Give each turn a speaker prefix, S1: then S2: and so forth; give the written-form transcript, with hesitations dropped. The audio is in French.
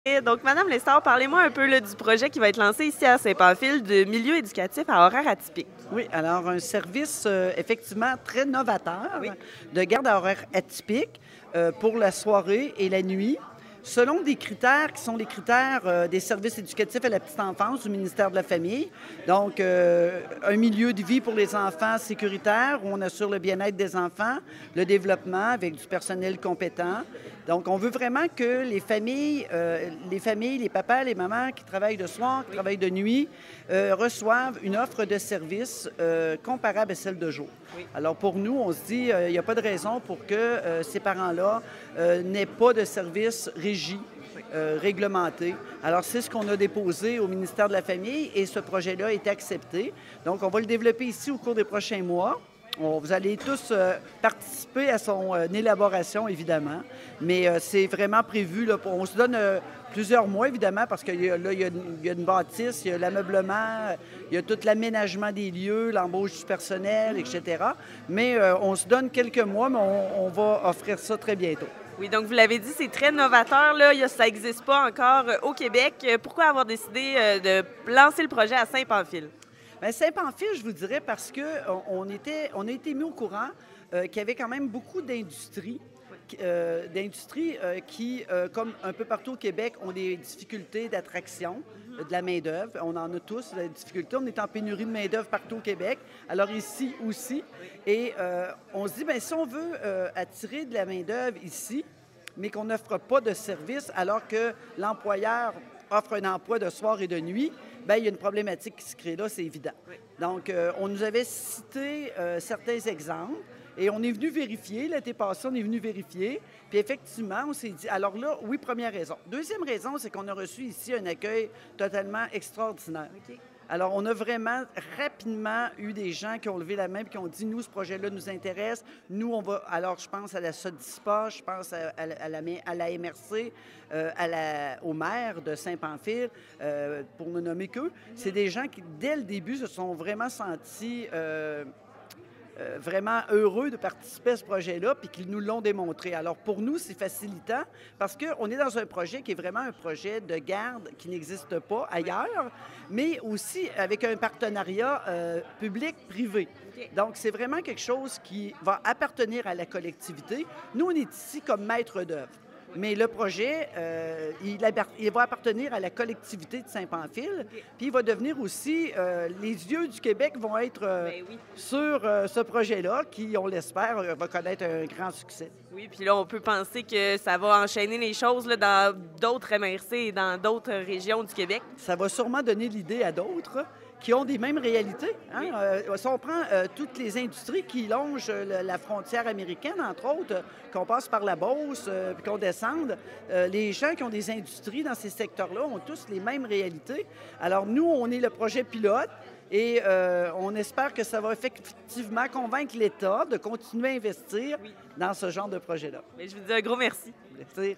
S1: Et donc, Madame Lessard, parlez-moi un peu là, du projet qui va être lancé ici à Saint-Pamphile de milieu éducatif à horaire atypique.
S2: Oui, alors un service effectivement très novateur
S1: Oui.
S2: de garde à horaire atypique pour la soirée et la nuit, selon des critères qui sont les critères des services éducatifs à la petite enfance du ministère de la Famille. Donc, un milieu de vie pour les enfants sécuritaire où on assure le bien-être des enfants, le développement avec du personnel compétent. Donc, on veut vraiment que les papas, les mamans qui travaillent de soir, qui travaillent de nuit, reçoivent une offre de service comparable à celle de jour.
S1: Oui.
S2: Alors, pour nous, on se dit, il n'y a pas de raison pour que ces parents-là n'aient pas de service régi, réglementé. Alors, c'est ce qu'on a déposé au ministère de la Famille et ce projet-là a été accepté. Donc, on va le développer ici au cours des prochains mois. Vous allez tous participer à son élaboration, évidemment, mais c'est vraiment prévu. Là, on se donne plusieurs mois, évidemment, parce qu'il y a une bâtisse, il y a l'ameublement, il y a tout l'aménagement des lieux, l'embauche du personnel, etc. Mais on se donne quelques mois, mais on va offrir ça très bientôt.
S1: Oui, donc vous l'avez dit, c'est très novateur. Là. Ça n'existe pas encore au Québec. Pourquoi avoir décidé de lancer le projet à Saint-Pamphile?
S2: Bien, Saint-Pamphile, je vous dirais, parce qu'on on a été mis au courant qu'il y avait quand même beaucoup d'industries qui, comme un peu partout au Québec, ont des difficultés d'attraction de la main-d'œuvre. On en a tous des difficultés. On est en pénurie de main-d'œuvre partout au Québec. Alors ici aussi. Et on se dit, bien, si on veut attirer de la main-d'œuvre ici, mais qu'on n'offre pas de service alors que l'employeur offre un emploi de soir et de nuit, bien, il y a une problématique qui se crée là, c'est évident.
S1: Oui.
S2: Donc, on nous avait cité certains exemples et on est venu vérifier. L'été passé, on est venu vérifier. Puis effectivement, on s'est dit, alors là, oui, première raison. Deuxième raison, c'est qu'on a reçu ici un accueil totalement extraordinaire.
S1: OK.
S2: Alors, on a vraiment rapidement eu des gens qui ont levé la main et qui ont dit, nous, ce projet-là nous intéresse. Nous, on va... Alors, je pense à la SODISPA, je pense à la MRC, au maire de Saint-Pamphile, pour ne nommer qu'eux. C'est des gens qui, dès le début, se sont vraiment sentis... vraiment heureux de participer à ce projet-là, puis qu'ils nous l'ont démontré. Alors, pour nous, c'est facilitant parce qu'on est dans un projet qui est vraiment un projet de garde qui n'existe pas ailleurs, mais aussi avec un partenariat public-privé.
S1: OK.
S2: Donc, c'est vraiment quelque chose qui va appartenir à la collectivité. Nous, on est ici comme maître d'œuvre. Mais le projet, il va appartenir à la collectivité de Saint-Pamphile, puis il va devenir aussi, les yeux du Québec vont être
S1: Ben oui.
S2: sur ce projet-là, qui, on l'espère, va connaître un grand succès.
S1: Oui, puis là, on peut penser que ça va enchaîner les choses là, dans d'autres MRC et dans d'autres régions du Québec.
S2: Ça va sûrement donner l'idée à d'autres qui ont des mêmes réalités. Hein?
S1: Oui.
S2: Si on prend toutes les industries qui longent la frontière américaine, entre autres, qu'on passe par la Beauce, puis qu'on descende, les gens qui ont des industries dans ces secteurs-là ont tous les mêmes réalités. Alors nous, on est le projet pilote et on espère que ça va effectivement convaincre l'État de continuer à investir
S1: Oui.
S2: dans ce genre de projet-là.
S1: Mais je vous dis un gros merci.
S2: Plaisir.